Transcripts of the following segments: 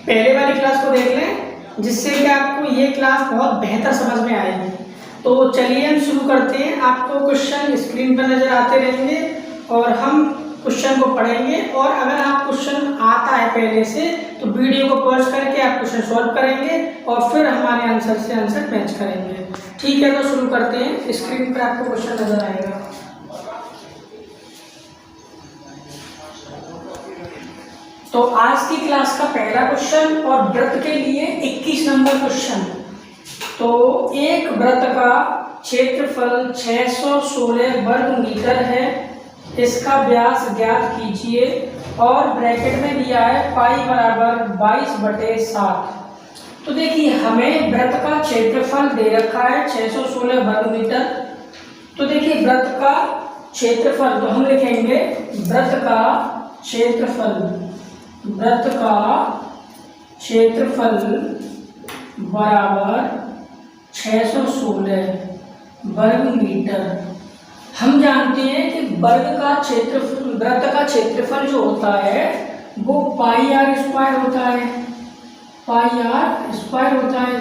पहले वाली क्लास को देख लें, जिससे कि आपको ये क्लास बहुत बेहतर समझ में आएगी। तो चलिए हम शुरू करते हैं। आपको क्वेश्चन स्क्रीन पर नजर आते रहेंगे और हम क्वेश्चन को पढ़ेंगे, और अगर आप क्वेश्चन आता है पहले से तो वीडियो को पॉज करके आप क्वेश्चन सॉल्व करेंगे और फिर हमारे आंसर से आंसर मैच करेंगे। ठीक है, तो शुरू करते हैं। स्क्रीन पर आपको क्वेश्चन नजर आएगा। तो आज की क्लास का पहला क्वेश्चन और वृत्त के लिए 21 नंबर क्वेश्चन। तो एक वृत्त का क्षेत्रफल 616 वर्ग मीटर है, इसका व्यास ज्ञात कीजिए, और ब्रैकेट में दिया है पाई बराबर 22/7। तो देखिए हमें वृत्त का क्षेत्रफल दे रखा है 616 वर्ग मीटर। तो देखिए वृत्त का क्षेत्रफल, तो हम लिखेंगे वृत्त का क्षेत्रफल बराबर 616 वर्ग मीटर। हम जानते हैं कि वृत्त का क्षेत्रफल जो होता है वो पाई आर स्क्वायर होता है,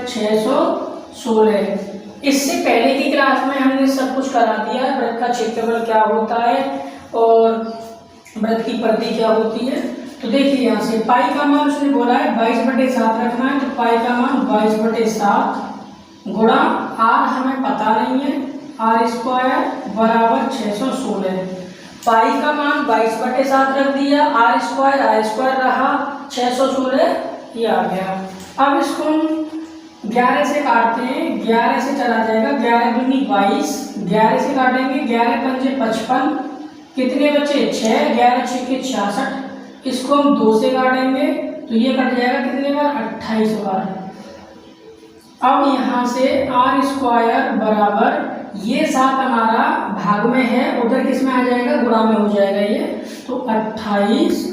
616। इससे पहले की क्लास में हमने सब कुछ करा दिया है, वृत्त का क्षेत्रफल क्या होता है और वृत्त की परिधि क्या होती है। तो देखिए यहाँ से पाई का मान उसने बोला है 22/7 रखना है, तो पाई का मान 22/7 गुणा आर हमें पता नहीं है, आर स्क्वायर बराबर 616। पाई का मान 22/7 रख दिया, आर स्क्वायर रहा 616, ये आ गया। अब इसको हम 11 से काटते हैं, 11 से चला जाएगा, 11 दूनी 22, 11 से काटेंगे, 11 पंजे 55, कितने बचे 6, 11 6 के 66। इसको हम 2 से काटेंगे तो ये कट जाएगा कितने बार 28 बार। अब यहाँ से आर स्क्वायर बराबर ये 7 हमारा भाग में है, उधर किस में आ जाएगा, गुणा में हो जाएगा ये, तो 28।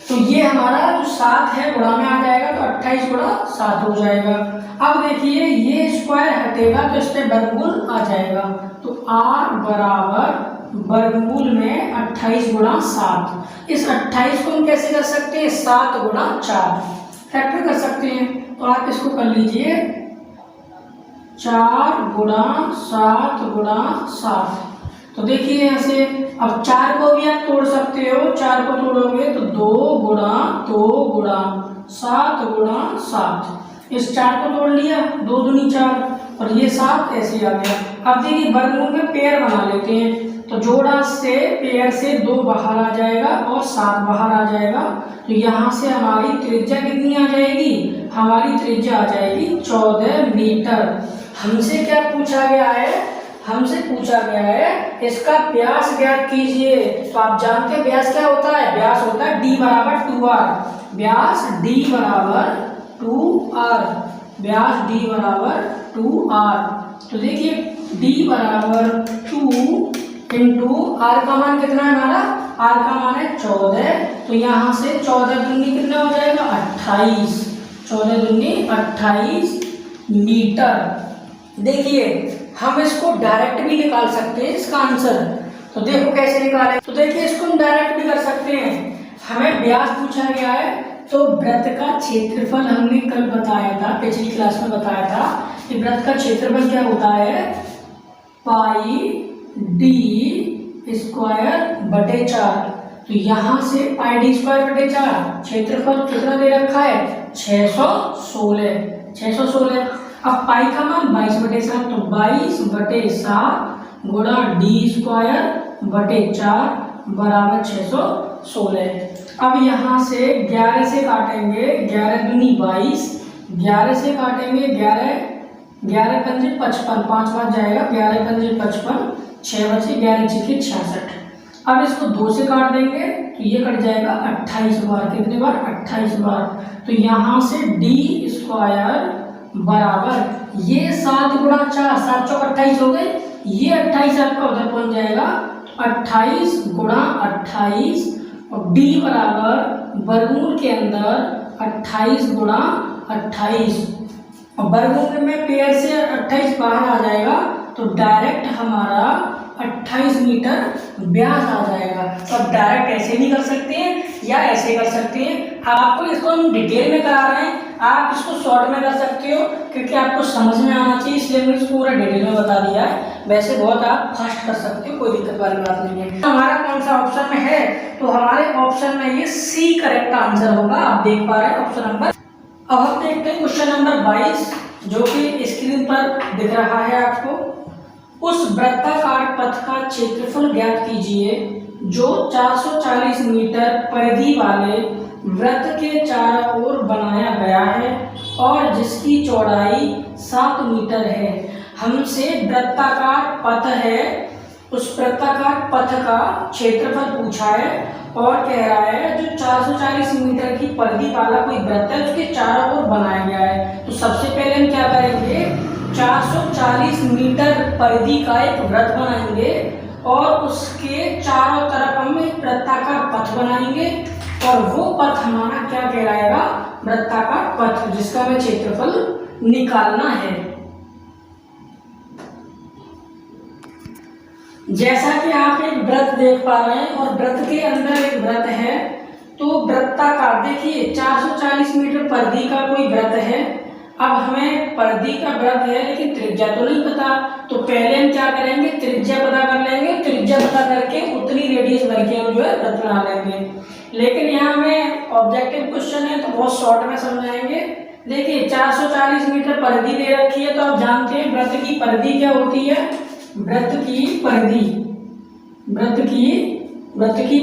तो ये हमारा जो 7 है गुणा में आ जाएगा, तो 28 गुणा 7 हो जाएगा। अब देखिए ये स्क्वायर हटेगा तो इसमें वर्गमूल आ जाएगा, तो आर बराबर वर्गमूल में 28 गुणा 7। इस 28 को हम कैसे कर सकते हैं, 7 गुणा 4 फैक्टर कर सकते हैं। तो आप इसको कर लीजिए 4 गुणा 7 गुणा 7। तो देखिए यहाँ से अब 4 को भी आप तोड़ सकते हो, 4 को तोड़ोगे तो 2 गुणा 7 गुणा 7। इस 4 को तोड़ लिया, 2 दूनी 4 और ये 7 ऐसे आ गया। अब देखिए वर्गमूल में पेयर बना लेते हैं, तो जोड़ा से पेयर से 2 बाहर आ जाएगा और 7 बाहर आ जाएगा। तो यहाँ से हमारी त्रिज्या कितनी आ जाएगी, हमारी त्रिज्या आ जाएगी 14 मीटर। हमसे क्या पूछा गया है, हमसे पूछा गया है इसका व्यास ज्ञात कीजिए। तो आप जानते हैं व्यास क्या होता है, व्यास होता है d बराबर 2r, व्यास d बराबर 2r, व्यास d बराबर 2r। तो देखिए d बराबर 2 इंटू आर का मान कितना है हमारा, आर का मान है 14। तो यहाँ से 14 दूनी कितना हो जाएगा 28, 14 दूनी 28 मीटर। देखिए हम इसको डायरेक्ट भी निकाल सकते हैं इसका आंसर। तो देखो कैसे निकालें, तो देखिए इसको हम डायरेक्ट भी कर सकते हैं। हमें व्यास पूछा गया है, तो वृत्त का क्षेत्रफल हमने कल बताया था, पिछली क्लास में बताया था कि वृत्त का क्षेत्रफल क्या होता है, पाई d स्क्वायर बटे 4। तो यहाँ से पाई d स्क्वायर बटे 4, क्षेत्रफल कितना दे रखा है 616। अब पाई का मान 22/7, तो 22/7 गुणा d स्क्वायर बटे 4 बराबर 616। अब यहाँ से 11 से काटेंगे, 11 दूनी 22, 11 से काटेंगे, 11 पंजे 55, 5 बार जाएगा, 11 पंजे 55, 6 बचे, 11 6 66। अब इसको 2 से काट देंगे तो ये कट जाएगा 28 बार, कितने बार 28 बार। तो यहाँ से d स्क्वायर बराबर ये 7 गुणा 4, 7 चौक 28 हो गए, ये 28 आपका उधर पहुंच जाएगा, 28 गुणा 28 और d बराबर वर्गमूल के अंदर 28 गुणा 28, और वर्गमूल में पेयर से 28 बाहर आ जाएगा, तो डायरेक्ट हमारा 28 मीटर व्यास आ जाएगा। तो आप डायरेक्ट ऐसे भी कर सकते हैं या ऐसे कर सकते हैं। आपको इसको हम डिटेल में करा रहे हैं, आप इसको शॉर्ट में कर सकते हो क्योंकि आपको समझ में आना चाहिए, इसलिए मैंने इसको पूरा डिटेल में बता दिया है। वैसे बहुत आप फास्ट कर सकते हो, कोई दिक्कत वाली बात नहीं है। तो हमारा कौन सा ऑप्शन में है, तो हमारे ऑप्शन में ये सी करेक्ट आंसर होगा। आप देख पा रहे हैं ऑप्शन नंबर। अब हम देखते हैं क्वेश्चन नंबर 22 जो कि स्क्रीन पर दिख रहा है आपको। उस वृत्ताकार पथ का क्षेत्रफल ज्ञात कीजिए जो 440 मीटर परिधि वाले वृत्त के चारों ओर बनाया गया है और जिसकी चौड़ाई 7 मीटर है। हमसे वृत्ताकार पथ है, उस वृत्ताकार पथ का क्षेत्रफल पूछा है और कह रहा है जो 440 मीटर की परिधि वाला कोई वृत्त है उसके चारों ओर बनाया गया है। तो सबसे पहले हम क्या करेंगे, 440 मीटर परिधि का एक वृत्त बनाएंगे और उसके चारों तरफ हम एक वृत्ताकार पथ बनाएंगे और वो पथ हमारा क्या कहलाएगा, वृत्ताकार पथ, जिसका हमें क्षेत्रफल निकालना है। जैसा कि आप एक वृत्त देख पा रहे हैं और वृत्त के अंदर एक वृत्त है, तो वृत्ताकार देखिए 440 मीटर परिधि का कोई वृत्त है। अब हमें परिधि का वृत्त है लेकिन त्रिज्या तो नहीं पता, तो पहले हम क्या करेंगे, त्रिज्या पता कर लेंगे। त्रिज्या पता करके उतनी रेडियस भर के हम जो है वृत्त बना लेंगे। लेकिन यहाँ हमें ऑब्जेक्टिव क्वेश्चन है तो बहुत शॉर्ट में समझाएंगे। देखिए 440 मीटर परिधि दे रखी है, तो आप जानते हैं वृत्त की परिधि क्या होती है, वृत्त की परिधि, वृत्त की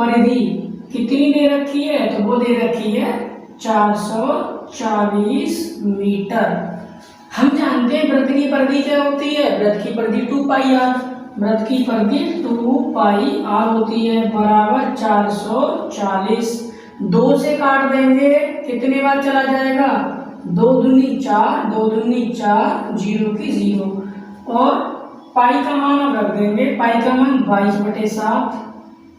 परिधि कितनी दे रखी है, तो वो दे रखी है 440 मीटर। हम जानते हैं वृत्त की परिधि क्या होती है, वृत्त की परिधि 2 पाई आर, वृत्त की परिधि 2 पाई आर होती है बराबर 440। 2 से काट देंगे कितने बार चला जाएगा, 2 दूनी 4, 2 दूनी 4, 0 की 0 और पाई का मान हम रख देंगे, पाई का मान 22/7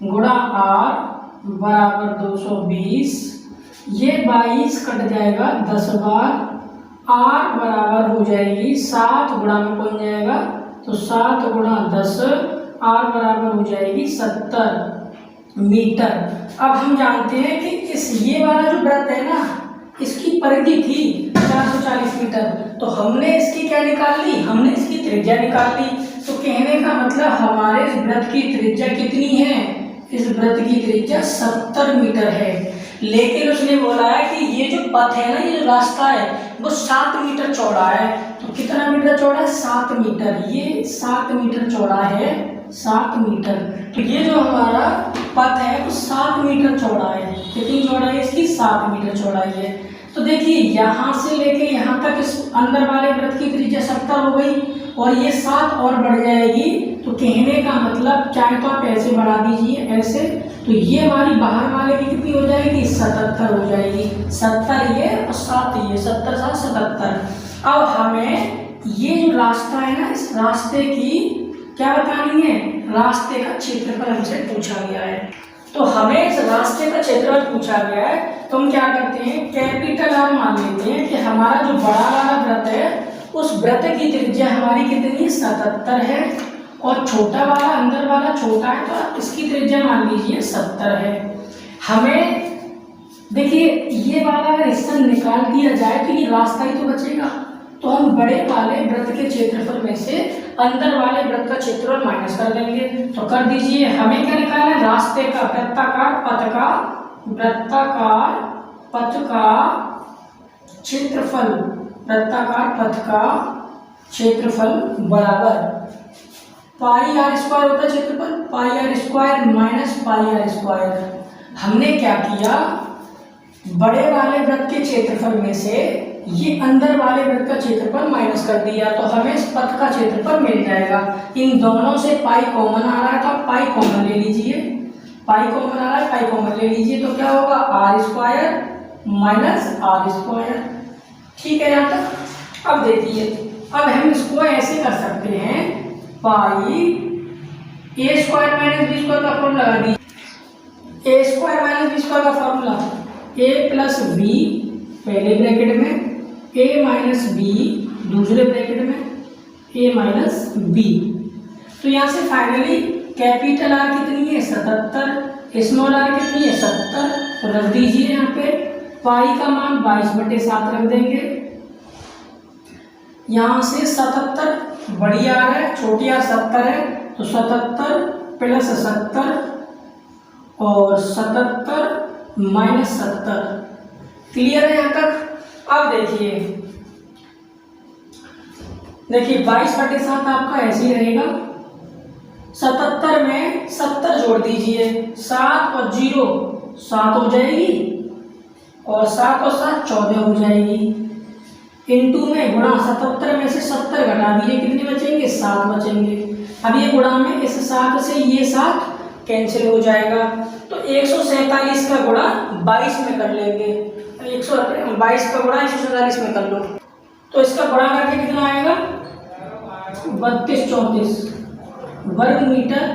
गुणा आर बराबर 220। ये 22 कट जाएगा 10 बार, आर बराबर हो जाएगी 7 गुणा में कौन जाएगा, तो 7 गुणा 10, आर बराबर हो जाएगी 70 मीटर। अब हम जानते हैं कि इस ये वाला जो वृत्त है ना, इसकी परिधि थी 440 मीटर, तो हमने इसकी क्या निकाल ली, हमने इसकी त्रिज्या निकाल ली। तो कहने का मतलब हमारे इस वृत्त की त्रिज्या कितनी है, इस वृत्त की त्रिज्या 70 मीटर है। लेकिन उसने बोला है कि ये जो पथ है ना, ये जो रास्ता है वो 7 मीटर चौड़ा है। तो कितना मीटर चौड़ा है, 7 मीटर। ये 7 मीटर चौड़ा है, 7 मीटर। तो ये जो हमारा पथ है वो 7 मीटर चौड़ा है। कितनी चौड़ाई है इसकी, 7 मीटर चौड़ाई है। तो देखिए यहाँ से लेके यहाँ तक इस अंदर वाले वृत्त की त्रिज्या 70 हो गई और ये 7 और बढ़ जाएगी। तो कहने का मतलब चाहे तो आप ऐसे बढ़ा दीजिए ऐसे, तो ये हमारी बाहर वाले की कितनी हो जाएगी, 77 हो जाएगी। 70 ये और 7 ये, 70 7 77। अब हमें ये जो रास्ता है ना, इस रास्ते की क्या बतानी है, रास्ते का क्षेत्रफल हमसे पूछा गया है। तो हमें इस रास्ते का क्षेत्रफल पूछा गया है, तो हम क्या करते हैं, कैपिटल आर मान लेते हैं कि हमारा जो बड़ा वाला वृत्त है उस वृत्त की त्रिज्या हमारी कितनी 77 है और छोटा वाला अंदर वाला छोटा है, तो आप इसकी त्रिज्या मान लीजिए 70 है। हमें देखिए ये वाला अगर हिस्सा निकाल दिया जाए तो ये रास्ता ही तो बचेगा, तो हम बड़े वाले वृत्त के क्षेत्रफल में से अंदर वाले वृत्त का क्षेत्रफल माइनस कर देंगे। तो कर दीजिए, हमें क्या निकालना है, रास्ते का वृत्ताकार पथ का क्षेत्रफल, वृत्ताकार पथ का क्षेत्रफल बराबर पाई आर स्क्वायर होता है क्षेत्रफल, pi R square minus pi R square. हमने क्या किया, बड़े वाले वृत्त के क्षेत्रफल में से ये अंदर वाले वृत्त का क्षेत्रफल माइनस कर दिया, तो हमें इस पथ का क्षेत्रफल मिल जाएगा। इन दोनों से पाई कॉमन आ रहा है तो आप पाई कॉमन ले लीजिए, पाई कॉमन आ रहा है, पाई कॉमन ले लीजिए, तो क्या होगा, R square minus R square. ठीक है यहाँ तक। अब देखिए, अब हम इसको ऐसे कर सकते हैं, पाई ए स्क्वायर माइनस बी स्क्वायर का फॉर्मूला लगा दीजिए। ए स्क्वायर माइनस बी स्क्वायर का फॉर्मूला ए प्लस बी पहले ब्रैकेट में, ए माइनस बी दूसरे ब्रैकेट में a माइनस बी। तो यहाँ से फाइनली कैपिटल आर कितनी है 77, स्मॉल आर कितनी है 70, तो रख दीजिए। यहाँ पे पाई का मान 22/7 रख देंगे। यहाँ से 77 बड़ी आर है, छोटी आर 70 है, तो 77 प्लस 70 और 77 माइनस 70। क्लियर है यहाँ तक? अब देखिए 22/7 आपका ऐसे ही रहेगा। 77 में 70 जोड़ दीजिए, 7 और 0 7 हो जाएगी और 7 और 7 14 हो जाएगी। इनटू में गुणा 77 में से 70 घटा दीजिए, कितने बचेंगे 7 बचेंगे। अब ये गुणा में इस 7 से ये 7 कैंसिल हो जाएगा, तो 147 का गुणा 22 में कर लेंगे। 122 का गुणा 147 में कर लो, तो इसका गुणा करके कितना आएगा 3234 वर्ग मीटर,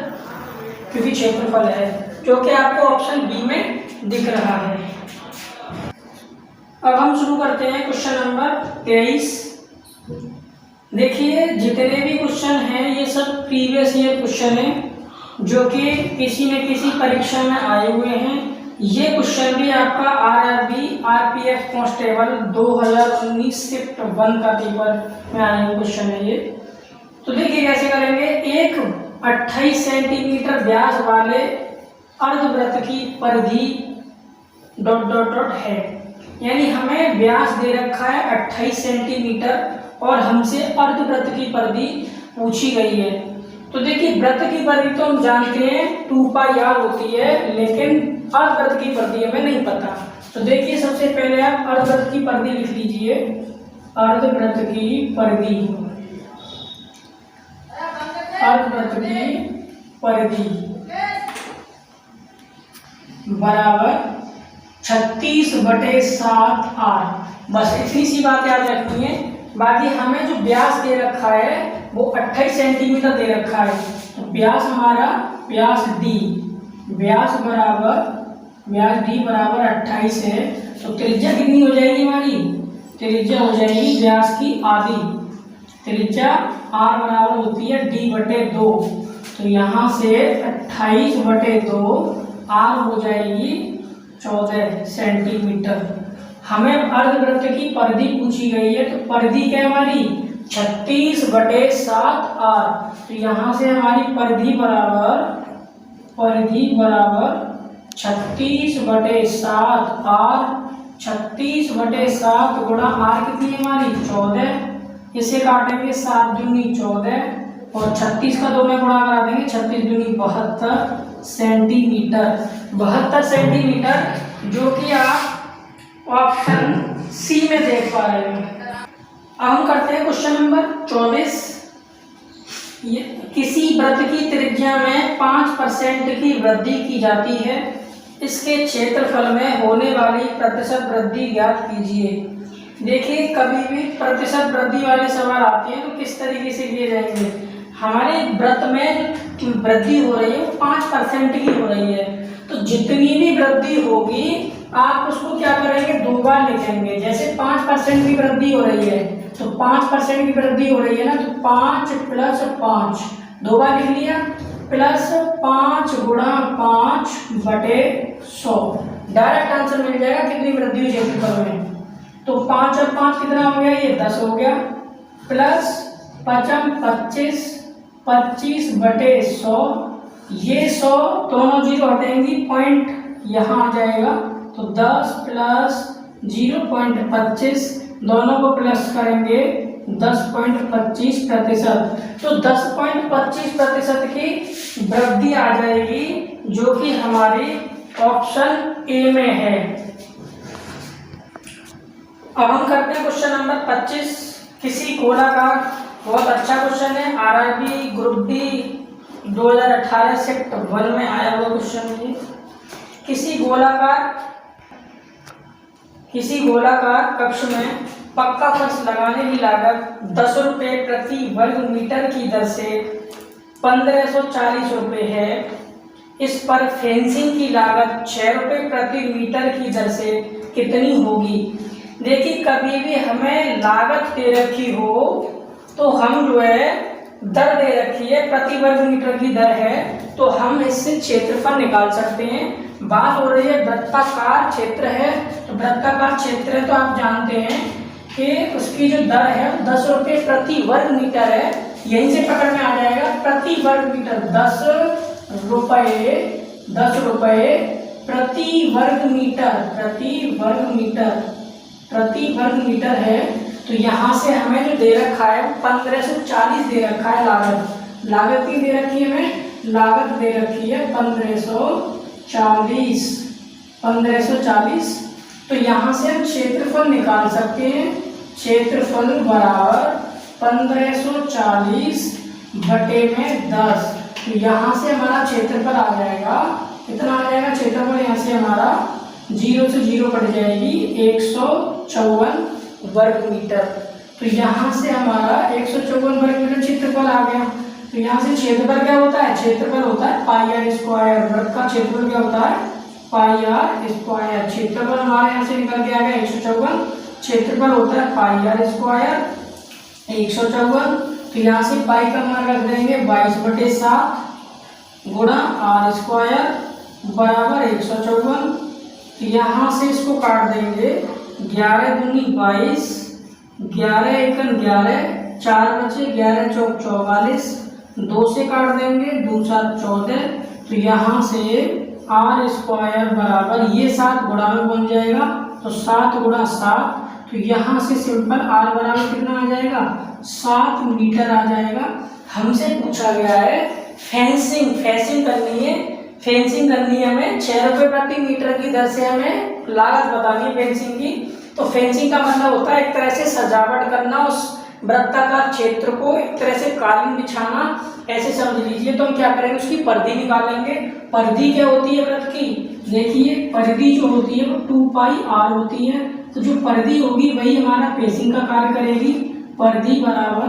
क्योंकि क्षेत्रफल है, जो कि आपको ऑप्शन बी में दिख रहा है। अब हम शुरू करते हैं क्वेश्चन नंबर 23। देखिए जितने भी क्वेश्चन हैं ये सब प्रीवियस ईयर क्वेश्चन हैं, जो कि किसी न किसी परीक्षा में आए हुए हैं। ये क्वेश्चन भी आपका आरआरबी आरपीएफ कांस्टेबल 2019 शिफ्ट 1 का पेपर में आए हुए क्वेश्चन है ये। तो देखिए कैसे करेंगे। एक 28 सेंटीमीटर व्यास वाले अर्धवृत्त की परिधि ... है, यानी हमें व्यास दे रखा है 28 सेंटीमीटर और हमसे अर्धवृत्त की परिधि पूछी गई है। तो देखिए वृत्त की परिधि तो हम जानते हैं 2πr होती है, लेकिन अर्धवृत्त की परिधि हमें नहीं पता। तो देखिए सबसे पहले आप अर्धवृत्त की परिधि लिख लीजिए। अर्धवृत्त की परिधि, अर्धवृत्त की परिधि बराबर 36/7r। बस इतनी सी बात याद रखनी है। बाकी हमें जो व्यास दे रखा है वो 28 सेंटीमीटर दे रखा है, तो व्यास हमारा व्यास डी, व्यास डी बराबर 28 है। तो त्रिज्या कितनी हो जाएगी हमारी, त्रिज्या हो जाएगी व्यास की आधी। त्रिज्या r बराबर होती है d/2, तो यहाँ से 28/2 r हो जाएगी 14 सेंटीमीटर। हमें अर्धवृत्त की परिधि पूछी गई है, तो परिधि क्या हमारी 36/7r। तो यहाँ से हमारी परिधि बराबर 36/7r। 36/7 गुणा r कितनी है हमारी 14, इसे काटेंगे 7 दूनी 14 और 36 का 2 में गुणा करा देंगे, 36 दूनी 72 सेंटीमीटर। 72 सेंटीमीटर, जो कि आप ऑप्शन सी में देख पा रहे हैं। अब हम करते हैं क्वेश्चन नंबर 24। किसी वृत्त की त्रिज्या में 5% की वृद्धि की जाती है, इसके क्षेत्रफल में होने वाली प्रतिशत वृद्धि ज्ञात कीजिए। देखिए कभी भी प्रतिशत वृद्धि वाले सवाल आते हैं तो किस तरीके से किए जाएंगे। हमारे वृत्त में वृद्धि हो रही है वो 5% की हो रही है, तो जितनी भी वृद्धि होगी आप उसको क्या करेंगे 2 बार लिखेंगे। जैसे 5% की वृद्धि हो रही है, तो 5% की वृद्धि हो रही है ना, तो 5 + 5 2 बार लिख लिया, प्लस 5 गुणा 5/100। डायरेक्ट आंसर मिल जाएगा कितनी वृद्धि हुई क्षेत्रफल में। तो 5 और 5 कितना हो गया, ये 10 हो गया, प्लस 25 25/100। ये 100 दोनों जीरो हटेंगी, पॉइंट यहाँ आ जाएगा, तो 10 + 0.25 दोनों को प्लस करेंगे 10.25%। तो 10.25% की वृद्धि आ जाएगी, जो कि हमारी ऑप्शन ए में है। अब हम करते हैं क्वेश्चन नंबर 25। किसी गोलाकार, बहुत अच्छा क्वेश्चन है, आरआरबी ग्रुप डी 2018 शिफ्ट 1 में आया हुआ क्वेश्चन है। किसी गोलाकार कक्ष में पक्का फर्श लगाने की लागत 10 रुपये प्रति वर्ग मीटर की दर से 1540 रुपये है। इस पर फेंसिंग की लागत 6 रुपये प्रति मीटर की दर से कितनी होगी। देखिए कभी भी हमें लागत दे रखी हो तो हम जो है दर दे रखी है, प्रति वर्ग मीटर की दर है, तो हम इससे क्षेत्रफल निकाल सकते हैं। बात हो रही है वृत्ताकार क्षेत्र है, तो वृत्ताकार क्षेत्र है तो आप जानते हैं कि उसकी जो दर है 10 रुपये प्रति वर्ग मीटर है। यहीं से पकड़ में आ जाएगा, प्रति वर्ग मीटर 10 रुपये प्रति वर्ग मीटर है। तो यहाँ से हमें जो दे रखा है 1540 दे रखा है लागत की दे रखी है, हमें लागत दे रखी है 1540। तो यहाँ से हम क्षेत्रफल निकाल सकते हैं। क्षेत्रफल बराबर 1540 बटे में 10। तो यहाँ से हमारा क्षेत्रफल आ जाएगा, कितना आ जाएगा क्षेत्रफल, यहाँ से हमारा 0 से 0 कट जाएगी, 154 वर्ग मीटर। तो यहाँ से हमारा 154 वर्ग मीटर क्षेत्रफल आ गया। तो यहाँ से क्षेत्रफल क्या होता है, क्षेत्रफल होता है पाई आर स्क्वायर। वृत्त का क्षेत्रफल क्या होता है, पाई आर स्क्वायर। क्षेत्रफल हमारे यहाँ से निकल के आ गया 154, क्षेत्रफल होता है पाई आर स्क्वायर 154। तो यहाँ से पाई का मान रख देंगे 22/7 गुणा आर स्क्वायर बराबर 154। तो यहाँ से इसको काट देंगे, 11 दूनी 22, 11 एकन 11, 4 बचे, 11 चौक 44, 2 से काट देंगे, 2 7 14। तो यहाँ से आर स्क्वायर बराबर ये 7 गुणा में बन जाएगा, तो 7 गुणा 7। तो यहाँ से सिंपल आर बराबर कितना आ जाएगा, 7 मीटर आ जाएगा। हमसे पूछा गया है फेंसिंग करनी है हमें 6 रुपये प्रति मीटर की दर से हमें लागत बतानी है फेंसिंग की। तो फेंसिंग का मतलब होता है एक तरह से सजावट करना, उस वृत्ताकार क्षेत्र को एक तरह से कालीन बिछाना, ऐसे समझ लीजिए। तो हम क्या करेंगे, उसकी परिधि निकालेंगे। परिधि क्या होती है वृत्त की, देखिए परिधि जो होती है वो 2 पाई आर होती है। तो जो परिधि होगी वही हमारा फेंसिंग का कार्य करेगी। परिधि बराबर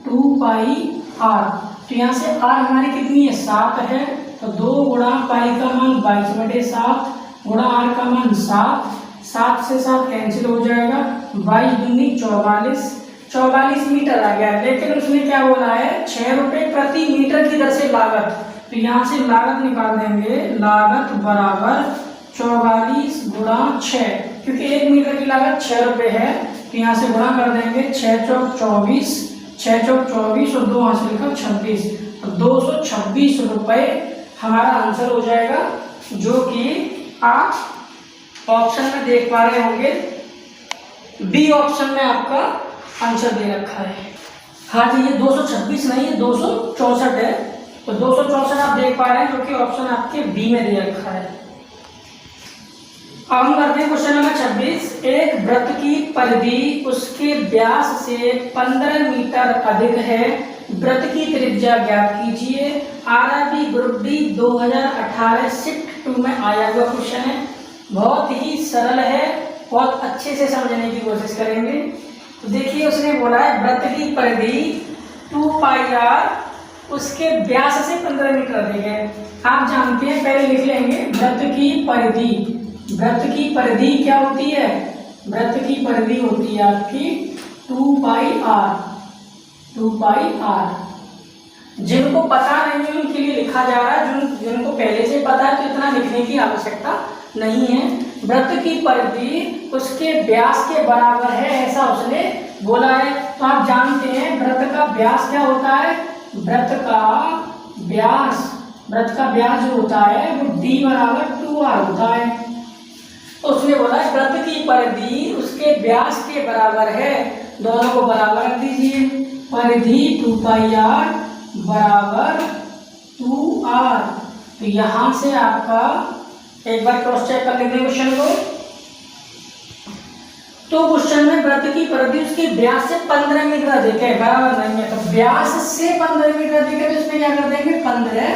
2 पाई आर। तो यहाँ से आर हमारी कितनी है, 7 है। तो 2 गुणा पाई का मान 22/7 गुणा आर का मान 7 से 7 कैंसिल हो जाएगा, 22 दूनी 44 मीटर आ गया। लेकिन उसने क्या बोला है, 6 रुपये प्रति मीटर की दर से लागत। तो यहाँ से लागत निकाल देंगे, लागत बराबर 44 गुणा 6, क्योंकि 1 मीटर की लागत 6 रुपये है। तो यहाँ से गुणा कर देंगे, 6 चौक 24 और 2 हासिल का 26, तो 226 रुपये हमारा आंसर हो जाएगा, जो कि आप ऑप्शन में देख पा रहे होंगे। बी ऑप्शन में आपका आंसर दे रखा है। हाँ जी, ये 226 नहीं है, 264 है। तो 264 आप देख पा रहे हैं, जो कि ऑप्शन आपके बी में दे रखा है। अब हम करते हैं क्वेश्चन नंबर 26। एक वृत्त की परिधि उसके व्यास से 15 मीटर अधिक है, वृत्त की त्रिज्या ज्ञात कीजिए। आरआरबी ग्रुप डी 2018 शिफ्ट 2 में आया हुआ क्वेश्चन है। बहुत ही सरल है, बहुत अच्छे से समझने की कोशिश करेंगे। तो देखिए उसने बोला है वृत्त की परिधि 2 पाई आर उसके व्यास से 15 मीटर अधिक है। आप जानते हैं, पहले लिख लेंगे वृत्त की परिधि क्या होती है, वृत्त की परिधि होती है आपकी 2 पाई आर। जिनको पता नहीं है उनके लिए लिखा जा रहा है, जिनको पहले से पता है तो इतना लिखने की आवश्यकता नहीं है। वृत्त की परिधि उसके व्यास के बराबर है, ऐसा उसने बोला है। तो आप जानते हैं वृत्त का व्यास क्या होता है, वृत्त का व्यास जो होता है वो d बराबर 2r होता है। तो उसने बोला वृत्त की परिधि उसके व्यास के बराबर है, दोनों को बराबर रख दीजिए। परिधि 2 पाई आर बराबर 2r। तो यहाँ से आपका एक बार क्रॉस चेक कर लेते हैं क्वेश्चन को। तो क्वेश्चन में वृत्त की परिधि उसके व्यास से 15 मीटर अधिक है, बराबर नहीं है। तो व्यास से 15 मीटर अधिक है, तो इसमें क्या कर देंगे, 15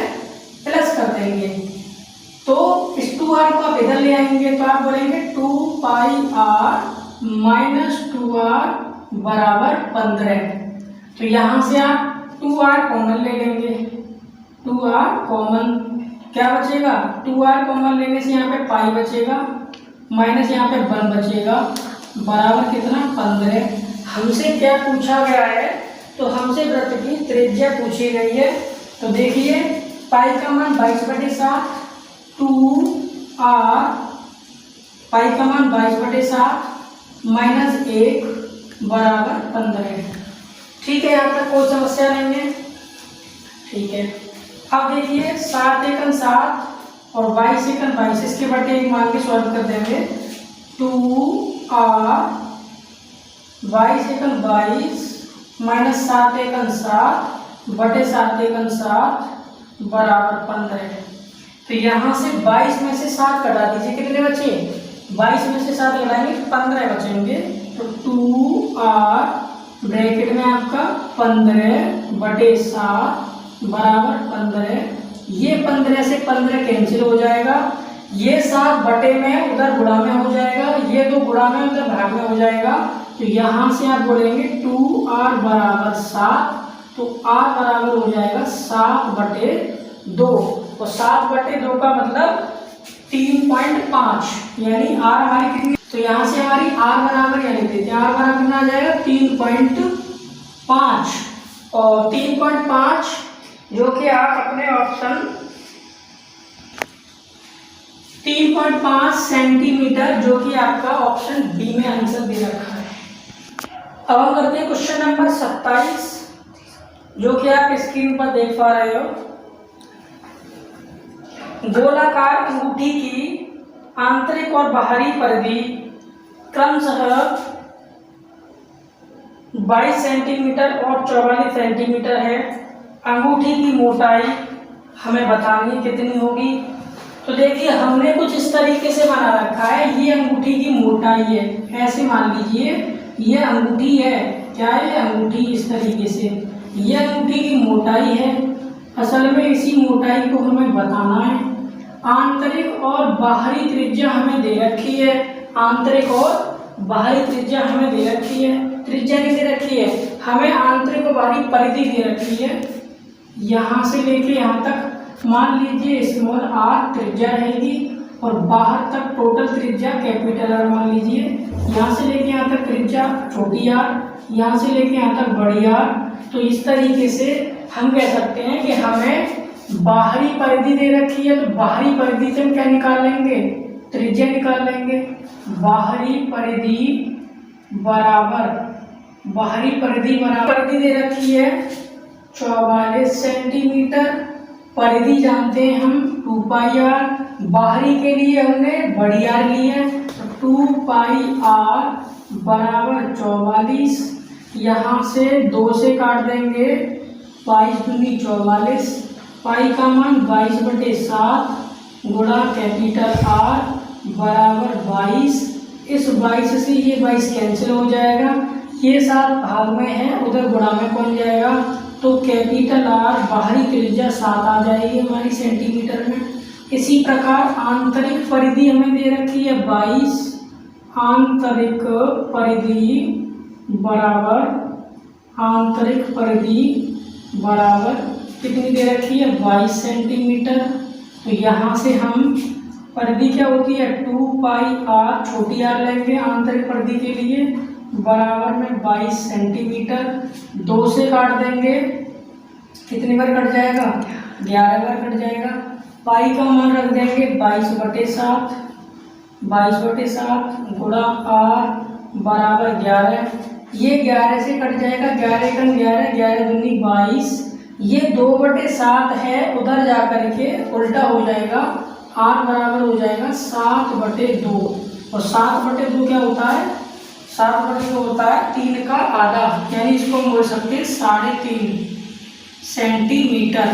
प्लस कर देंगे। तो इस 2r को आप इधर ले आएंगे, तो आप बोलेंगे 2 पाई आर माइनस 2r बराबर 15। तो यहाँ से आप 2r कॉमन ले लेंगे, 2r कॉमन, क्या बचेगा, 2r कॉमन लेने से यहाँ पे पाई बचेगा, माइनस यहाँ पे 1 बचेगा। बराबर कितना 15। हमसे क्या पूछा गया है, तो हमसे वृत्त की त्रिज्या पूछी गई है। तो देखिए पाई का मान 22/7, 2r पाई का मान 22/7 माइनस 1 बराबर 15। ठीक है, यहाँ तक कोई समस्या नहीं है। ठीक है, अब देखिए 7 एकम 7 और 22 एकम 22, इसके बटे एक मान के सॉल्व कर देंगे। 2r 22 एकम 22 माइनस 7 एकम 7 बटे 7 एकम 7 बराबर 15। तो यहाँ से 22 में से 7 कटा दीजिए, कितने बचे? 22 में से 7 घटाएंगे 15 बचेंगे। तो 2r ब्रैकेट में आपका 15 बटे 7 बराबर 15। ये 15 से 15 कैंसिल हो जाएगा, ये 7 बटे में उधर गुणा में हो जाएगा, ये 2 गुणा में उधर भाग में हो जाएगा। तो यहाँ से आप बोलेंगे 2r बराबर 7, तो r बराबर हो जाएगा 7/2। और 7/2 का मतलब 3.5, यानी r हमारी कितनी, तो यहाँ से हमारी r बराबर यानी देते हैं, r बराबर कितना आ जाएगा 3.5। और 3.5 जो कि आप अपने ऑप्शन 3.5 सेंटीमीटर, जो कि आपका ऑप्शन बी में आंसर दे रखा है। अब हम करते हैं क्वेश्चन नंबर 27, जो कि आप स्क्रीन पर देख पा रहे हो। गोलाकार अंगूठी की आंतरिक और बाहरी परिधि क्रमशः 22 सेंटीमीटर और 44 सेंटीमीटर है। अंगूठी की मोटाई हमें बतानी कितनी होगी। तो देखिए हमने कुछ इस तरीके से बना रखा है, ये अंगूठी की मोटाई है, ऐसे मान लीजिए ये अंगूठी है, क्या है ये अंगूठी, इस तरीके से ये अंगूठी की मोटाई है। असल में इसी मोटाई को हमें बताना है। आंतरिक और बाहरी त्रिज्या हमें दे रखी है, आंतरिक और बाहरी त्रिज्या हमें दे रखी है। त्रिज्या नहीं दे रखी है, हमें आंतरिक और बाहरी परिधि दे रखी है। यहाँ से लेके यहाँ तक मान लीजिए स्मॉल r त्रिज्या रहेगी, और बाहर तक टोटल त्रिज्या कैपिटल R मान लीजिए। यहाँ से लेके यहाँ तक त्रिज्या छोटी r, यहाँ से लेके यहाँ तक बड़ी R। तो इस तरीके से हम कह सकते हैं कि हमें बाहरी परिधि दे रखी है, तो बाहरी परिधि से हम क्या निकाल लेंगे, त्रिज्या निकाल लेंगे। बाहरी परिधि बराबर परिधि दे रखी है 44 सेंटीमीटर। परिधि जानते हैं हम 2πr, बाहरी के लिए हमने बड़ी R ली है, तो 2πr बराबर 44। यहाँ से 2 से काट देंगे, 22 दूनी 44, पाई का मान 22/7 गुणा कैपिटल R बराबर 22। इस 22 से ये 22 कैंसिल हो जाएगा, ये 7 भाग में है, उधर गुणा में पहुंच जाएगा। तो कैपिटल R बाहरी त्रिज्या 7 आ जाएगी हमारी सेंटीमीटर में। इसी प्रकार आंतरिक परिधि हमें दे रखी है 22, आंतरिक परिधि बराबर कितनी दे रखी है 22 सेंटीमीटर। तो यहाँ से हम परिधि क्या होती है 2πr, छोटी r लेंगे आंतरिक परिधि के लिए, बराबर में 22 सेंटीमीटर। 2 से काट देंगे, कितनी बार कट जाएगा 11 बार कट जाएगा। पाई का मान रख देंगे 22/7, 22/7 गुणा r बराबर 11। ये 11 से कट जाएगा, 11 का 11, 11 दूनी 22। ये 2/7 है, उधर जा करके उल्टा हो जाएगा, r बराबर हो जाएगा 7/2। और 7/2 क्या होता है, 7/2 होता है 3 का आधा, यानी इसको हम बोल सकते हैं 3.5 सेंटीमीटर।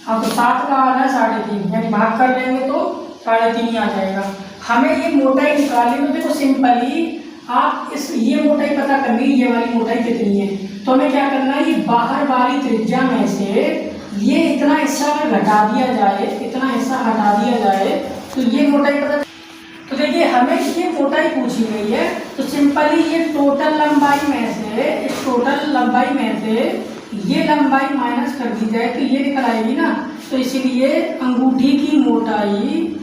हाँ, तो 7 का आधा 3.5, यानी भाग कर लेंगे तो 3.5 ही आ जाएगा। हमें ये मोटाई निकालनी है, देखो सिंपली आप ये मोटाई पता करनी, ये वाली मोटाई कितनी है। तो हमें क्या करना है, ये बाहर वाली त्रिज्या में से ये इतना हिस्सा घटा दिया जाए, इतना हिस्सा हटा दिया जाए, तो ये मोटाई पता। तो देखिए हमें ये मोटाई पूछी गई है, तो सिंपली ये टोटल लंबाई में से, इस टोटल लंबाई में से ये लंबाई माइनस कर दी जाए तो ये निकल आएगी ना। तो इसीलिए अंगूठी की मोटाई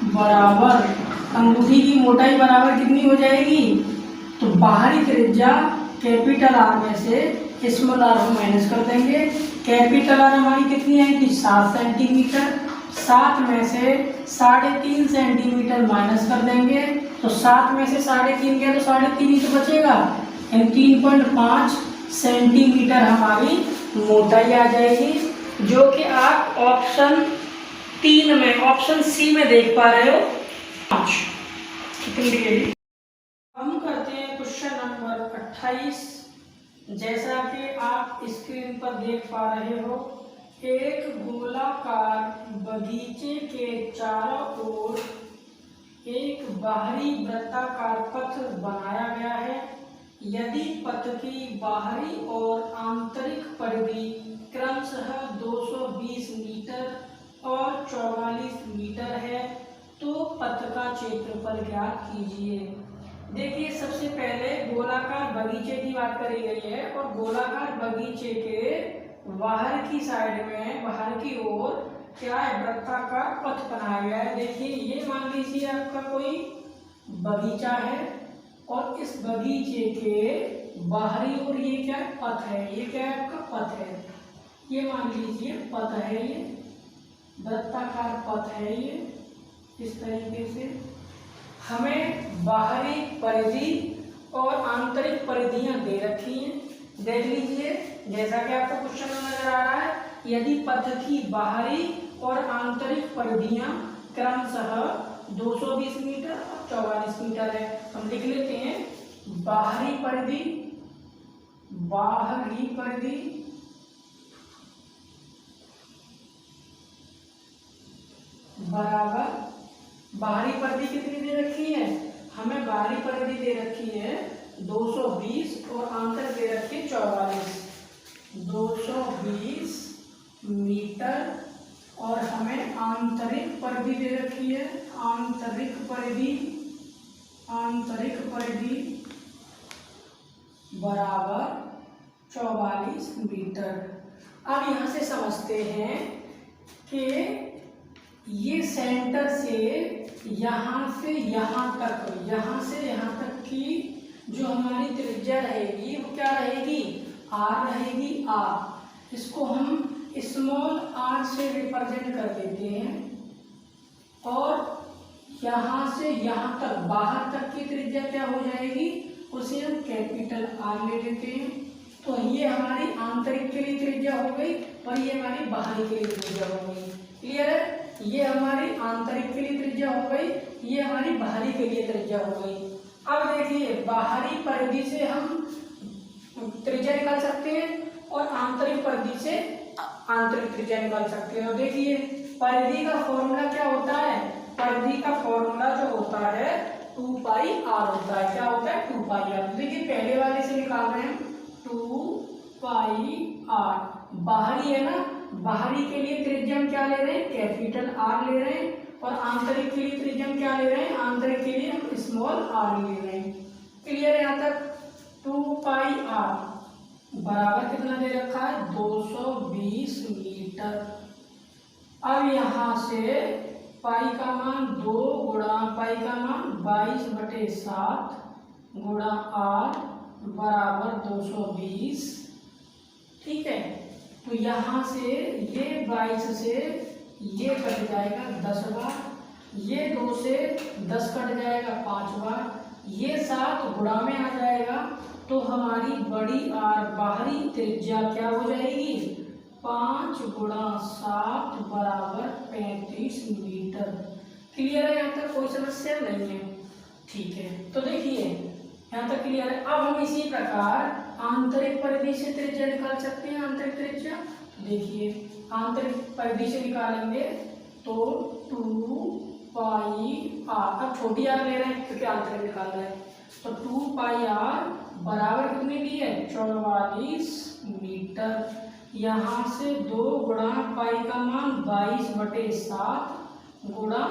बराबर अंगूठी की मोटाई बराबर कितनी हो जाएगी, तो बाहरी त्रिज्या कैपिटल आर में से स्मॉल आर को माइनस कर देंगे। कैपिटल आर हमारी कितनी आएगी 7 सेंटीमीटर, 7 में से 3.5 सेंटीमीटर माइनस कर देंगे, तो 7 में से 3.5 गया तो 3.5 ही तो बचेगा, यानी 3.5 सेंटीमीटर हमारी मोटाई आ जाएगी, जो कि आप ऑप्शन 3 में, ऑप्शन सी में देख पा रहे हो। 5 कितनी। हम करते हैं क्वेश्चन नंबर 28। जैसा कि आप स्क्रीन पर देख पा रहे हो, एक गोलाकार बगीचे के चारों ओर एक बाहरी वृत्ताकार पथ बनाया गया है। यदि पथ की बाहरी और आंतरिक परिधि क्रमशः 220 मीटर और 44 मीटर है, तो पथ का क्षेत्रफल ज्ञात कीजिए। देखिए, सबसे पहले गोलाकार बगीचे की बात करी गई है और गोलाकार बगीचे के बाहर की साइड में, बाहर की ओर क्या है, वृत्ताकार पथ बनाया गया है। देखिए, ये मान लीजिए आपका कोई बगीचा है और इस बगीचे के बाहरी ओर ये क्या है, पथ है। ये क्या है, आपका पथ है। ये मान लीजिए पथ है, ये वृत्ताकार पथ है। ये इस तरीके से हमें बाहरी परिधि और आंतरिक परिधियां दे रखी हैं। देख लीजिए, जैसा कि आपको क्वेश्चन में नजर आ रहा है, यदि पथ की बाहरी और आंतरिक परिधियां क्रमशः 220 मीटर और 44 मीटर है, हम लिख लेते हैं बाहरी परिधि, बाहरी परिधि बराबर, बाहरी परिधि कितनी दे रखी है, हमें बाहरी परिधि दे रखी है 220 और आंतरिक दे रखी है 44। 220 मीटर और हमें आंतरिक परिधि दे रखी है, आंतरिक परिधि, आंतरिक परिधि बराबर 44 मीटर। अब यहाँ से समझते हैं कि ये सेंटर से यहाँ से यहाँ तक, यहाँ से यहाँ तक की जो हमारी त्रिज्या रहेगी वो क्या रहेगी, आर रहेगी, आर। इसको हम स्मॉल आर से रिप्रेजेंट कर देते हैं और यहाँ से यहाँ तक, बाहर तक की त्रिज्या क्या हो जाएगी, उसे हम कैपिटल आर ले लेते हैं। तो ये हमारी आंतरिक के लिए त्रिज्या हो गई और ये हमारी बाहरी के लिए त्रिज्या हो गई। क्लियर है, ये हमारी आंतरिक के लिए त्रिज्या हो गई, ये हमारी बाहरी के लिए त्रिज्या हो गई। अब देखिए, बाहरी परिधि से हम त्रिज्या निकाल सकते हैं और आंतरिक परिधि से आंतरिक त्रिज्या निकाल सकते हैं। और देखिए, परिधि का फॉर्मूला क्या होता है, परिधि का फॉर्मूला जो होता है 2 पाई आर होता है। क्या होता है, 2 पाई आर। देखिए, पहले वाले से निकाल रहे हैं 2 पाई आर, बाहरी है ना, बाहरी के लिए त्रिज्या हम क्या ले रहे हैं, कैपिटल आर ले रहे हैं और आंतरिक के लिए त्रिज्या हम क्या ले रहे हैं, आंतरिक के लिए हम स्मॉल आर ले रहे हैं। क्लियर है यहाँ तक। 2 पाई आर बराबर कितना दे रखा है, 220 मीटर। अब यहाँ से पाई का मान 2 गुणा पाई का मान 22/7 गुणा आर बराबर 220। ठीक है, तो यहाँ से ये 22 से ये कट जाएगा 10 बार, ये 2 से 10 कट जाएगा 5 बार, ये 7 गुणा में आ जाएगा, तो हमारी बड़ी आर बाहरी त्रिज्या क्या हो जाएगी, 5 गुणा 7 बराबर 35 मीटर। क्लियर है, यहाँ तक कोई समस्या नहीं है। ठीक है, तो देखिए यहाँ तक क्लियर है। अब हम इसी प्रकार आंतरिक परिधि से त्रिज्या निकाल सकते हैं। आंतरिक त्रिज्या देखिए, आंतरिक परिधि से निकालेंगे तो 2 पाई आर, अब छोटी आर ले रहे हैं क्योंकि आंतरिक निकाल रहे हैं, तो 2 पाई आर बराबर कितनी दी है, 44 मीटर। यहाँ से 2 गुणा पाई का मान 22/7 गुणा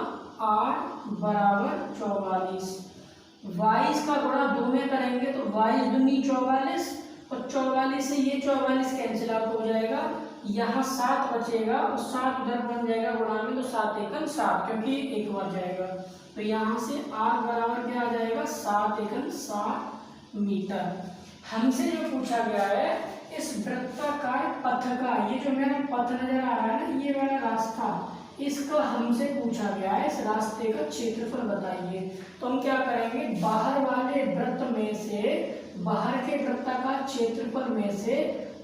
8 बराबर 44। 22 का गुणा 2 में करेंगे तो 22 दूनी 44 और 44 से ये 44 कैंसिल आउट हो जाएगा, यहाँ 7 बचेगा और 7 उधर बन जाएगा गुणा में, तो 7 एकम 7 क्योंकि एक बार जाएगा। तो यहाँ से r बराबर क्या आ जाएगा 7 एकम 7 मीटर। हमसे जो पूछा गया है इस वृत्ताकार पथ का, ये जो मेरा पथ नजर आ रहा है ना, ये वाला रास्ता, इसका हमसे पूछा गया है इस रास्ते का क्षेत्रफल बताइए। तो हम क्या करेंगे, बाहर वाले वृत्त में से, बाहर के वृत्ताकार क्षेत्रफल में से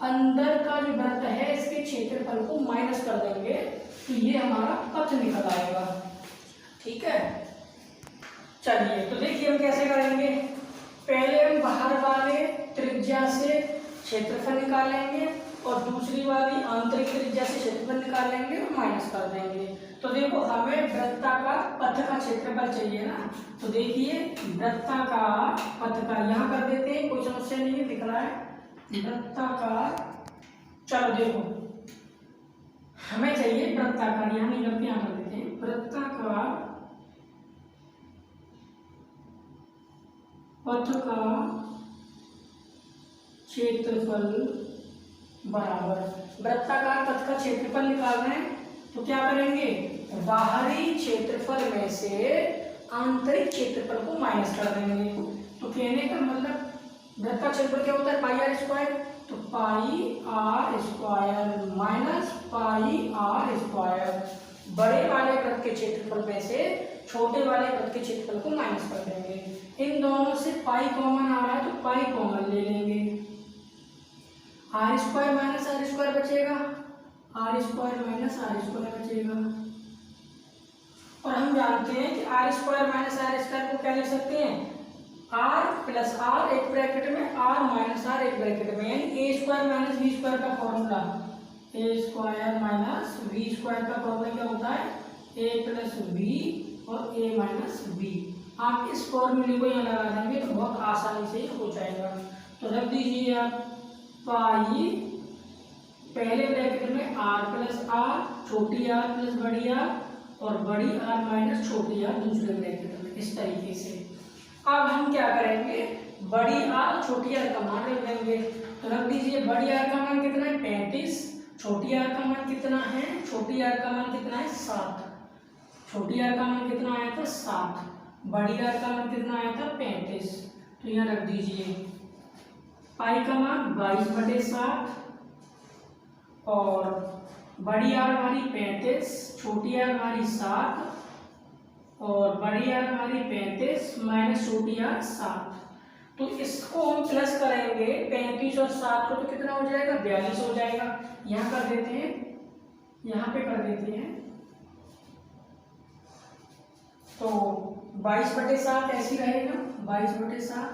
अंदर का जो वृत्त है इसके क्षेत्रफल को माइनस कर देंगे, तो ये हमारा पथ निकल आएगा। ठीक है, चलिए तो देखिए हम कैसे करेंगे। पहले हम बाहर वाले त्रिज्या से क्षेत्रफल निकालेंगे और दूसरी वाली आंतरिक त्रिज्या से क्षेत्रफल निकालेंगे और माइनस कर देंगे। तो देखो हमें वृत्ताकार पथ का क्षेत्रफल चाहिए ना, तो देखिए वृत्ताकार पथ का यहाँ कर देते हैं, कोई समस्या नहीं है, दिख रहा है वृत्ताकार। चलो देखो हमें चाहिए वृत्ताकार, यहाँ नहीं करते, यहाँ कर देते हैं वृत्ताकार पथ का क्षेत्रफल बराबर, वृत्ताकार पथ का क्षेत्रफल निकालना है तो क्या करेंगे, बाहरी क्षेत्रफल में से आंतरिक क्षेत्रफल को माइनस कर देंगे। तो कहने का मतलब वृत्त का क्षेत्रफल क्या होता है, पाई आर स्क्वायर, तो pi R square minus pi R square. बड़े वाले वृत्त के क्षेत्रफल में से छोटे वाले वृत्त के क्षेत्रफल को माइनस कर देंगे। इन दोनों से पाई कॉमन आ रहा है तो पाई कॉमन ले लेंगे, R square minus R square बचेगा, R square minus R square बचेगा। और हम जानते हैं कि R square minus R square को क्या लिख सकते हैं, आर प्लस आर एक ब्रैकेट में, आर माइनस आर एक ब्रैकेट में, यानी A square minus B square का formula, A square minus B square का फॉर्मूला क्या होता है, ए प्लस बी और ए माइनस बी। आप इस फॉर्मूले को यहाँ लगा देंगे तो बहुत आसानी से हो जाएगा। तो रख दीजिए आप पाई पहले ब्रैकेट में आर प्लस आर, छोटी आर प्लस बड़ी आर, और बड़ी आर माइनस छोटी आर दूसरे ब्रैकेट में, इस तरीके से। अब हम क्या करेंगे, बड़ी आर छोटी आर का मान रख देंगे। तो रख दीजिए बड़ी आर का मान कितना है 35, छोटी आर का मान कितना है, छोटी आर का मान कितना है 7, छोटी आर का मान कितना आया था 7, बड़ी आर का मान कितना आया था 35। तो यहाँ रख दीजिए पाई का मान 22/7 और बड़ी आर हमारी 35, छोटी आर हमारी 7 और बड़ी आर हमारी 35 माइनस छोटी आर 7। तो इसको हम प्लस करेंगे 35 और 7 को, तो कितना हो जाएगा 42 हो जाएगा। यहाँ कर देते हैं, यहाँ पे कर देते हैं, तो 22/7 ऐसी रहेगा, 22/7,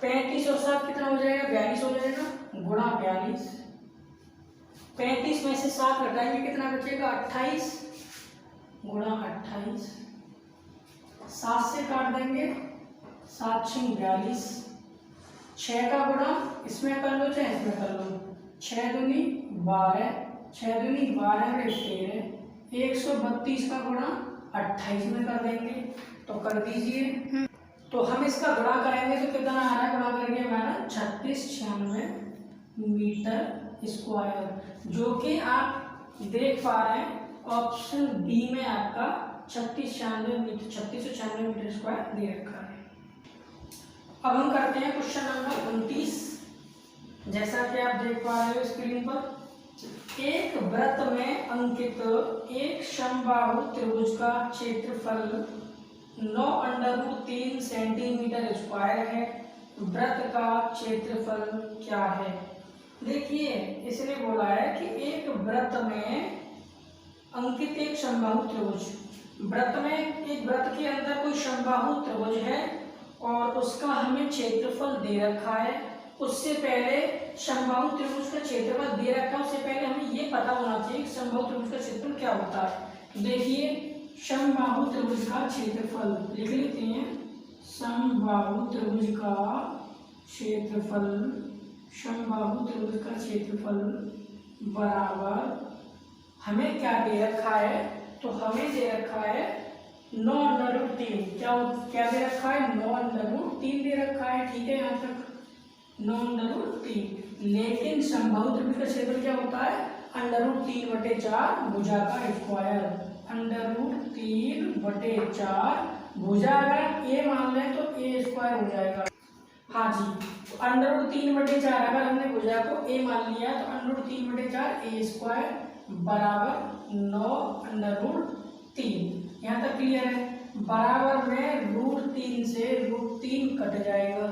35 और 7 कितना हो जाएगा 42 हो जाएगा, गुणा 42, 35 में से 7 घटाएंगे कितना बचेगा 28, गुणा 28, 7 से काट देंगे, 7 6 42, 6 का गुणा इसमें कर लो चाहे इसमें कर लो, 6 दूनी 12, 6 दूनी 12 में 13, 132 का गुणा 28 में कर देंगे। तो कर दीजिए, तो हम इसका गुणा करेंगे तो कितना आ रहा है, गुणा करके हमारा 3696 मीटर स्क्वायर, जो कि आप देख पा रहे हैं ऑप्शन बी में आपका 3696 मीटर स्क्वायर दे रखा है। अब हम करते हैं क्वेश्चन नंबर 29। जैसा कि आप देख पा रहे हो स्क्रीन पर, एक वृत्त में अंकित एक समबाहु त्रिभुज का क्षेत्रफल 9√3 सेंटीमीटर स्क्वायर है, वृत्त का क्षेत्रफल क्या है। देखिए इसने बोला है कि एक वृत्त में अंकित एक समबाहु त्रिभुज, वृत्त में एक वृत्त के अंदर कोई समबाहु त्रिभुज है और उसका हमें क्षेत्रफल दे रखा है। उससे पहले समबाहु त्रिभुज का क्षेत्रफल दे रखा है, उससे पहले हमें ये पता होना चाहिए कि समबाहु त्रिभुज का क्षेत्रफल क्या होता है। देखिए समबाहु त्रिभुज का क्षेत्रफल लिख लेते हैं, समबाहु त्रिभुज का क्षेत्रफल, समबाहु त्रिभुज का क्षेत्रफल बराबर हमें क्या दे रखा है, तो हमें दे रखा है 9√3, क्या दे रखा है 9√3 दे रखा है। ठीक है, यहाँ तक 9√3। लेकिन समबाहु त्रिभुज का क्षेत्रफल क्या होता है? √3/4 भुजा का स्क्वायर। √3/4 भुजा अगर ए मान लें तो ए स्क्वायर हो जाएगा। हाँ जी, तो √3/4 अगर हमने भुजा को ए मान लिया तो √3/4 ए स्क्वायर बराबर 9√3। यहाँ तक क्लियर है? बराबर में √3 से √3 कट जाएगा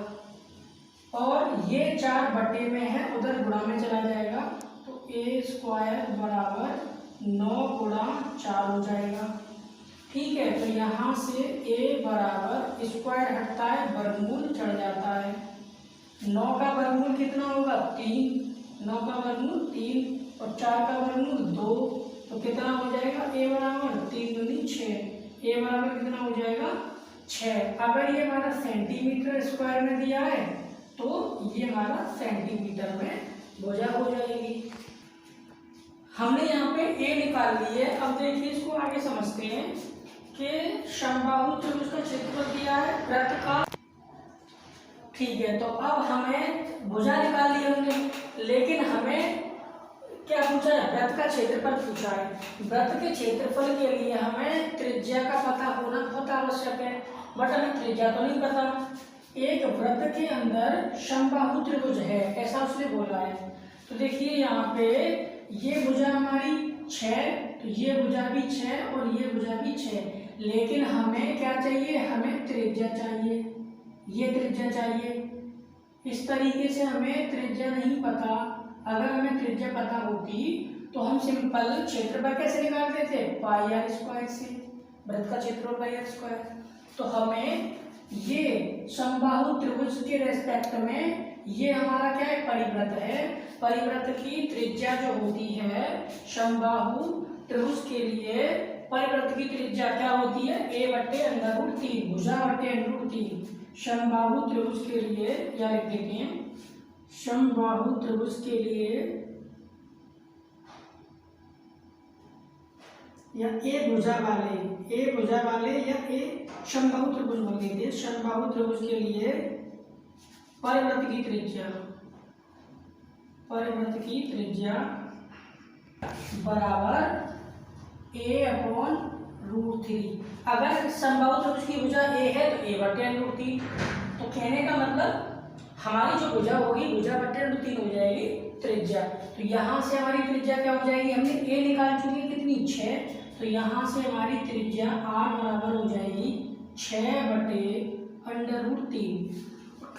और ये 4 बटे में है, उधर गुणा में चला जाएगा तो ए स्क्वायर बराबर 9 गुणा 4 हो जाएगा। ठीक है, तो यहाँ से a बराबर स्क्वायर हटता है, वर्गमूल चढ़ जाता है। 9 का वर्गमूल कितना होगा? 3। 9 का वर्गमूल 3 और 4 का वर्गमूल 2, तो कितना हो जाएगा? a बराबर 3 दूनी 6। a बराबर कितना हो जाएगा? 6। अगर ये हमारा सेंटीमीटर स्क्वायर में दिया है तो ये हमारा सेंटीमीटर में भुजा हो जाएगी। हमने यहाँ पे a निकाल ली है। अब देखिए इसको आगे समझते हैं कि समबाहु त्रिभुज का क्षेत्रफल दिया है वृत्त का। ठीक है, तो अब हमें भुजा निकाल ली हमने, लेकिन हमें क्या पूछा है? वृत्त का क्षेत्रफल पूछा है। वृत्त के क्षेत्रफल के लिए हमें त्रिज्या का पता होना बहुत आवश्यक है, बट हमें त्रिज्या तो नहीं पता। एक वृत्त के अंदर समबाहु त्रिभुज है ऐसा उसने बोला है। तो देखिए यहाँ पे ये भुजा हमारी 6, तो ये भुजा भी 6 और ये भुजा भी 6, लेकिन हमें क्या चाहिए? हमें त्रिज्या चाहिए, ये त्रिज्या चाहिए। इस तरीके से हमें त्रिज्या नहीं पता। अगर हमें त्रिज्या पता होती तो हम सिंपल क्षेत्रफल कैसे निकालते थे? पाई आर स्क्वायर से, वृत्त का क्षेत्रफल पाई आर स्क्वायर। तो हमें ये समबाहु त्रिभुज के रेस्पेक्ट में ये हमारा क्या है? परिवृत्त है। परिवृत्त की त्रिज्या जो होती है समबाहु त्रिभुज के लिए, परिवृत्त की त्रिज्या क्या होती है? a/√3 भुजा/√3। समबाहु त्रिभुज के लिए क्या लिख देते हैं? समबाहु त्रिभुज के लिए या ए भुजा वाले या ए समबाहु त्रिभुज बोल देते हैं। समबाहु त्रिभुज के लिए परिवृत्त की त्रिज्या बराबर a/√3। अगर समबाहु त्रिभुज की भुजा a है तो a/√3। तो कहने का मतलब हमारी जो भुजा होगी भुजा/√3 हो जाएगी त्रिज्या। तो यहाँ से हमारी त्रिज्या क्या हो जाएगी? हमने a निकाल चुकी है कितनी? 6। तो यहाँ से हमारी त्रिज्या r बराबर हो जाएगी 6/√3।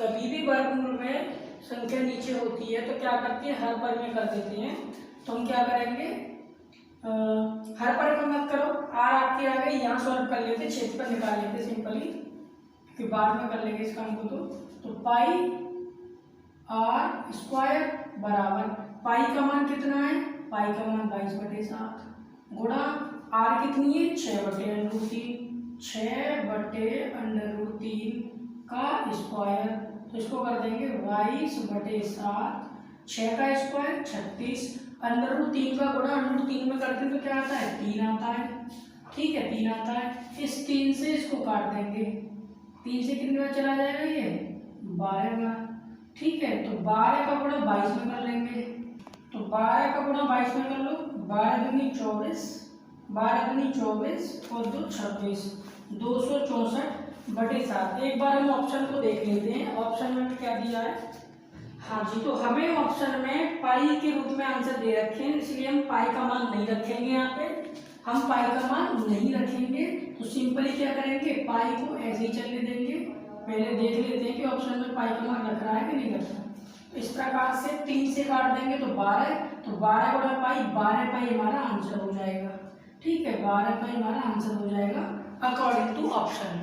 कभी भी वर्गमूल में संख्या नीचे होती है तो क्या करते हैं? हर पर में कर देते हैं। तो हम क्या करेंगे? हर पर में मत करो, r आपके आ गई, यहाँ सॉल्व कर लेते, क्षेत्रफल निकाल लेते सिंपली, क्योंकि बाद में कर लेंगे इस काम को। तो पाई आर स्क्वायर बराबर, पाई का मान कितना है? पाई का मान 22/7 गुणा आर कितनी है? 6/√3। 6/√3 का स्क्वायर, तो इसको कर देंगे 22/7। 6 का स्क्वायर 36, √3 का गुणा √3 में करते हैं तो क्या आता है? 3 आता है। ठीक है, 3 आता है। इस 3 से इसको काट देंगे, 3 से कितनी बार चला जाएगा? ये 12 बार। ठीक है, तो 12 का गुणा 22 में कर लेंगे। तो 12 का गुणा 22 में कर लो, 12 दूनी 24, 12 दूनी 24 और 2 26, 264/7। एक बार हम ऑप्शन को देख लेते हैं, ऑप्शन में क्या दिया है। हाँ जी, तो हमें ऑप्शन में पाई के रूप में आंसर दे रखे हैं, इसलिए हम पाई का मान नहीं रखेंगे। यहाँ पे हम पाई का मान नहीं रखेंगे, तो सिंपली क्या करेंगे? पाई को ऐसे ही चलने देंगे। पहले देख लेते हैं कि ऑप्शन में पाई का मान रख रहा है कि नहीं रख रहा। तो इस प्रकार से 3 से काट देंगे तो 12, तो 12 गुणा पाई 12 पाई हमारा आंसर हो जाएगा। ठीक है, 12 पाई हमारा आंसर हो जाएगा अकॉर्डिंग टू ऑप्शन।